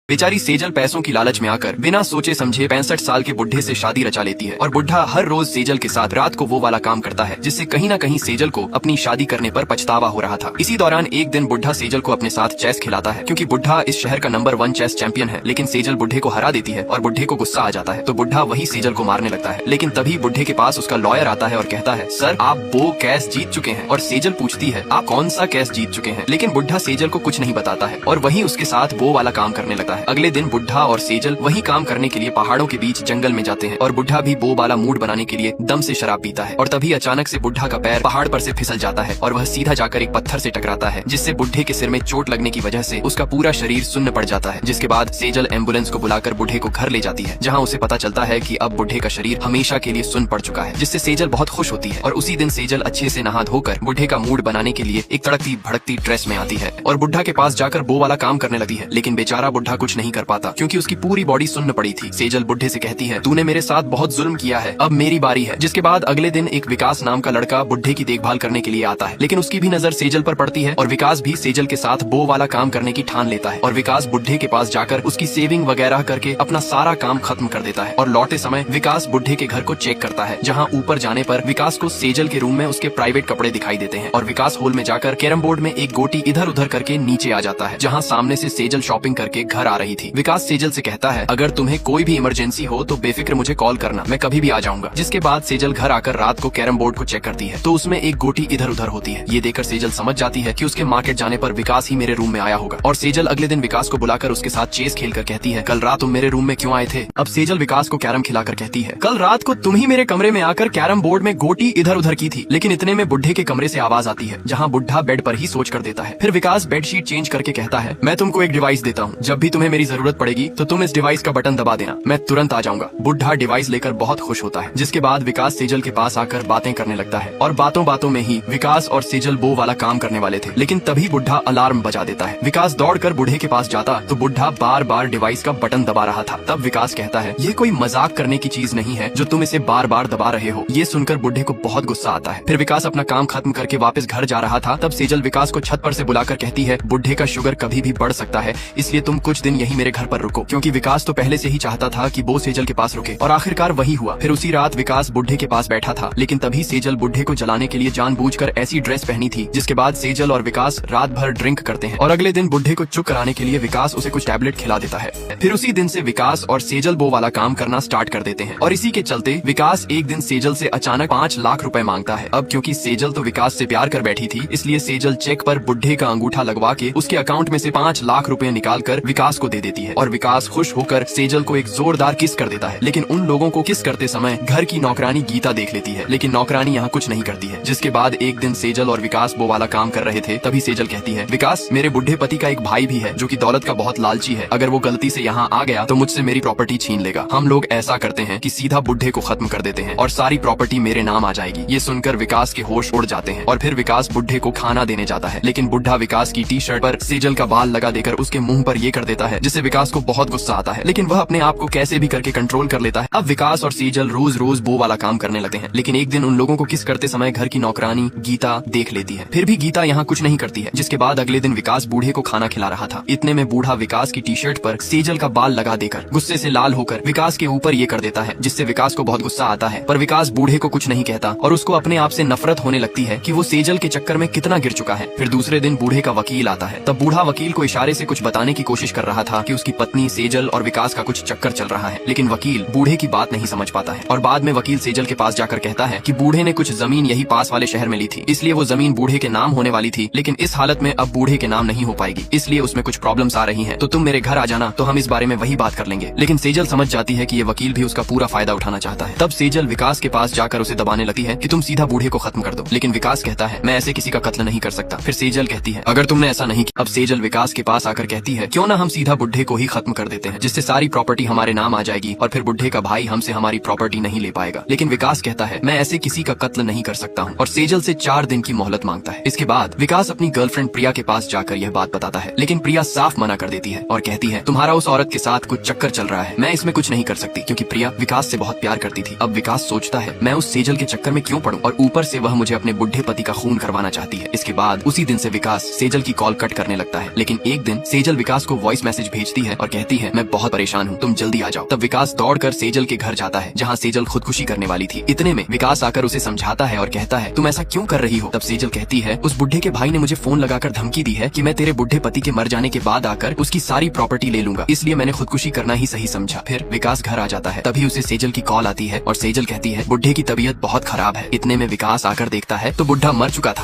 बेचारी सेजल पैसों की लालच में आकर बिना सोचे समझे 65 साल के बुढ़े से शादी रचा लेती है और बुढ़ा हर रोज सेजल के साथ रात को वो वाला काम करता है जिससे कहीं न कहीं सेजल को अपनी शादी करने पर पछतावा हो रहा था। इसी दौरान एक दिन बुढ़ा सेजल को अपने साथ चेस खिलाता है क्योंकि बुढ़ा इस शहर का नंबर 1 चेस चैंपियन है, लेकिन सेजल बुढ़े को हरा देती है और बुढ़े को गुस्सा आ जाता है तो बुढ़ा वही सेजल को मारने लगता है। लेकिन तभी बुढ़े के पास उसका लॉयर आता है और कहता है, सर आप वो कैस जीत चुके हैं। और सेजल पूछती है, आप कौन सा कैस जीत चुके हैं? लेकिन बुढ़ा सेजल को कुछ नहीं बताता है और वही उसके साथ वो वाला काम करने लगता है। अगले दिन बुढ़ा और सेजल वही काम करने के लिए पहाड़ों के बीच जंगल में जाते हैं और बुढ़ा भी वो वाला मूड बनाने के लिए दम से शराब पीता है। और तभी अचानक से बुढ़ा का पैर पहाड़ पर से फिसल जाता है और वह सीधा जाकर एक पत्थर से टकराता है जिससे बुढ़े के सिर में चोट लगने की वजह से उसका पूरा शरीर सुन्न पड़ जाता है। जिसके बाद सेजल एम्बुलेंस को बुलाकर बुढ़े को घर ले जाती है जहाँ उसे पता चलता है कि अब बुढ़े का शरीर हमेशा के लिए सुन्न पड़ चुका है, जिससे सेजल बहुत खुश होती है। और उसी दिन सेजल अच्छे से नहा धोकर बुढ़े का मूड बनाने के लिए एक तड़कती भड़कती ड्रेस में आती है और बुढ़ा के पास जाकर वो वाला काम करने लगती है। लेकिन बेचारा बुढ़ा कुछ नहीं कर पाता क्योंकि उसकी पूरी बॉडी सुन्न पड़ी थी। सेजल बुढ़े से कहती है, तूने मेरे साथ बहुत जुल्म किया है, अब मेरी बारी है। जिसके बाद अगले दिन एक विकास नाम का लड़का बुढ़े की देखभाल करने के लिए आता है, लेकिन उसकी भी नजर सेजल पर पड़ती है और विकास भी सेजल के साथ वो वाला काम करने की ठान लेता है। और विकास बुढ़े के पास जाकर उसकी सेविंग वगैरह करके अपना सारा काम खत्म कर देता है। और लौटे समय विकास बुढ़े के घर को चेक करता है जहाँ ऊपर जाने पर विकास को सेजल के रूम में उसके प्राइवेट कपड़े दिखाई देते हैं। और विकास हॉल में जाकर कैरम बोर्ड में एक गोटी इधर उधर करके नीचे आ जाता है जहाँ सामने से सेजल शॉपिंग करके घर आ रही थी। विकास सेजल से कहता है, अगर तुम्हें कोई भी इमरजेंसी हो तो बेफिक्र मुझे कॉल करना, मैं कभी भी आ जाऊंगा। जिसके बाद सेजल घर आकर रात को कैरम बोर्ड को चेक करती है तो उसमें एक गोटी इधर उधर होती है। ये देखकर सेजल समझ जाती है कि उसके मार्केट जाने पर विकास ही मेरे रूम में आया होगा। और सेजल अगले दिन विकास को बुलाकर उसके साथ चेस खेलकर कहती है, कल रात तुम मेरे रूम में क्यों आए थे? अब सेजल विकास को कैरम खिलाकर कहती है, कल रात को तुम ही मेरे कमरे में आकर कैरम बोर्ड में गोटी इधर उधर की थी। लेकिन इतने में बुढ़े के कमरे से आवाज आती है जहाँ बुढ़ा बेड पर ही सोच कर देता है। फिर विकास बेडशीट चेंज करके कहता है, मैं तुमको एक डिवाइस देता हूँ, जब भी तुम्हें मेरी जरूरत पड़ेगी तो तुम इस डिवाइस का बटन दबा देना, मैं तुरंत आ जाऊंगा। बुढ़ा डिवाइस लेकर बहुत खुश होता है। जिसके बाद विकास सेजल के पास आकर बातें करने लगता है और बातों बातों में ही विकास और सेजल वो वाला काम करने वाले थे। लेकिन तभी बुढ़ा अलार्म बजा देता है। विकास दौड़कर बूढ़े के पास जाता तो बुढ़ा बार बार डिवाइस का बटन दबा रहा था। तब विकास कहता है, ये कोई मजाक करने की चीज नहीं है जो तुम इसे बार बार दबा रहे हो। ये सुनकर बुढ़े को बहुत गुस्सा आता है। फिर विकास अपना काम खत्म करके वापस घर जा रहा था तब सेजल विकास को छत पर से बुलाकर कहती है, बुढ़े का शुगर कभी भी बढ़ सकता है, इसलिए तुम कुछ दिन यही मेरे घर पर रुको। क्योंकि विकास तो पहले से ही चाहता था कि वो सेजल के पास रुके और आखिरकार वही हुआ। फिर उसी रात विकास बुढ़े के पास बैठा था, लेकिन तभी सेजल बुढ़े को जलाने के लिए जानबूझकर ऐसी ड्रेस पहनी थी। जिसके बाद सेजल और विकास रात भर ड्रिंक करते हैं और अगले दिन बुढ़े को चुप कराने के लिए विकास उसे कुछ टैबलेट खिला देता है। फिर उसी दिन से विकास और सेजल वो वाला काम करना स्टार्ट कर देते हैं और इसी के चलते विकास एक दिन सेजल से अचानक 5 लाख रुपए मांगता है। अब क्योंकि सेजल तो विकास से प्यार कर बैठी थी, इसलिए सेजल चेक पर बुढ़े का अंगूठा लगवा के उसके अकाउंट में से 5 लाख रुपए निकाल कर विकास को दे देती है। और विकास खुश होकर सेजल को एक जोरदार किस कर देता है। लेकिन उन लोगों को किस करते समय घर की नौकरानी गीता देख लेती है, लेकिन नौकरानी यहाँ कुछ नहीं करती है। जिसके बाद एक दिन सेजल और विकास वो वाला काम कर रहे थे तभी सेजल कहती है, विकास मेरे बुढ़े पति का एक भाई भी है जो कि दौलत का बहुत लालची है, अगर वो गलती से यहाँ आ गया तो मुझसे मेरी प्रॉपर्टी छीन लेगा। हम लोग ऐसा करते हैं कि सीधा बुढ़े को खत्म कर देते हैं और सारी प्रॉपर्टी मेरे नाम आ जाएगी। ये सुनकर विकास के होश उड़ जाते हैं और फिर विकास बुढ़े को खाना देने जाता है, लेकिन बुढ़ा विकास की टी शर्ट पर सेजल का बाल लगा देकर उसके मुंह पर ये कर देता है जिससे विकास को बहुत गुस्सा आता है। लेकिन वह अपने आप को कैसे भी करके कंट्रोल कर लेता है। अब विकास और सेजल रोज रोज वो वाला काम करने लगते हैं, लेकिन एक दिन उन लोगों को किस करते समय घर की नौकरानी गीता देख लेती है। फिर भी गीता यहाँ कुछ नहीं करती है। जिसके बाद अगले दिन विकास बूढ़े को खाना खिला रहा था, इतने में बूढ़ा विकास की टी शर्ट पर सेजल का बाल लगा देकर गुस्से से लाल होकर विकास के ऊपर ये कर देता है जिससे विकास को बहुत गुस्सा आता है। पर विकास बूढ़े को कुछ नहीं कहता और उसको अपने आप से नफरत होने लगती है कि वो सेजल के चक्कर में कितना गिर चुका है। फिर दूसरे दिन बूढ़े का वकील आता है, तब बूढ़ा वकील को इशारे से कुछ बताने की कोशिश कर रहा था कि उसकी पत्नी सेजल और विकास का कुछ चक्कर चल रहा है, लेकिन वकील बूढ़े की बात नहीं समझ पाता है। और बाद में वकील सेजल के पास जाकर कहता है कि बूढ़े ने कुछ जमीन यही पास वाले शहर में ली थी, इसलिए वो जमीन बूढ़े के नाम होने वाली थी, लेकिन इस हालत में अब बूढ़े के नाम नहीं हो पाएगी, इसलिए उसमें कुछ प्रॉब्लम्स आ रही हैं, तो तुम मेरे घर आ जाना तो हम इस बारे में वही बात कर लेंगे। लेकिन सेजल समझ जाती है कि ये वकील भी उसका पूरा फायदा उठाना चाहता है। तब सेजल विकास के पास जाकर उसे दबाने लगती है कि तुम सीधा बूढ़े को खत्म कर दो, लेकिन विकास कहता है, मैं ऐसे किसी का कत्ल नहीं कर सकता। फिर सेजल कहती है, अगर तुमने ऐसा नहीं किया। अब सेजल विकास के पास आकर कहती है, क्यों ना हम सीधा बुढ़े को ही खत्म कर देते हैं, जिससे सारी प्रॉपर्टी हमारे नाम आ जाएगी और फिर बुढ़े का भाई हमसे हमारी प्रॉपर्टी नहीं ले पाएगा। लेकिन विकास कहता है, मैं ऐसे किसी का कत्ल नहीं कर सकता हूँ और सेजल से 4 दिन की मोहलत मांगता है। इसके बाद विकास अपनी गर्लफ्रेंड प्रिया के पास जाकर यह बात बताता है, लेकिन प्रिया साफ मना कर देती है और कहती है, तुम्हारा उस औरत के साथ कुछ चक्कर चल रहा है, मैं इसमें कुछ नहीं कर सकती, क्योंकि प्रिया विकास से बहुत प्यार करती थी। अब विकास सोचता है, मैं उस सेजल के चक्कर में क्यों पड़ूं और ऊपर से वह मुझे अपने बुढ़े पति का खून करवाना चाहती है। इसके बाद उसी दिन से विकास सेजल की कॉल कट करने लगता है। लेकिन एक दिन सेजल विकास को वॉइस मैसेज मैसेज भेजती है और कहती है मैं बहुत परेशान हूँ, तुम जल्दी आ जाओ। तब विकास दौड़कर सेजल के घर जाता है जहाँ सेजल खुदकुशी करने वाली थी। इतने में विकास आकर उसे समझाता है और कहता है तुम ऐसा क्यों कर रही हो। तब सेजल कहती है उस बुढ़े के भाई ने मुझे फोन लगाकर धमकी दी है कि मैं तेरे बुढ़े पति के मर जाने के बाद आकर उसकी सारी प्रॉपर्टी ले लूंगा, इसलिए मैंने खुदकुशी करना ही सही समझा। फिर विकास घर आ जाता है, तभी उसे सेजल की कॉल आती है और सेजल कहती है बुढ़े की तबीयत बहुत खराब है। इतने में विकास आकर देखता है तो बुढ़ा मर चुका था।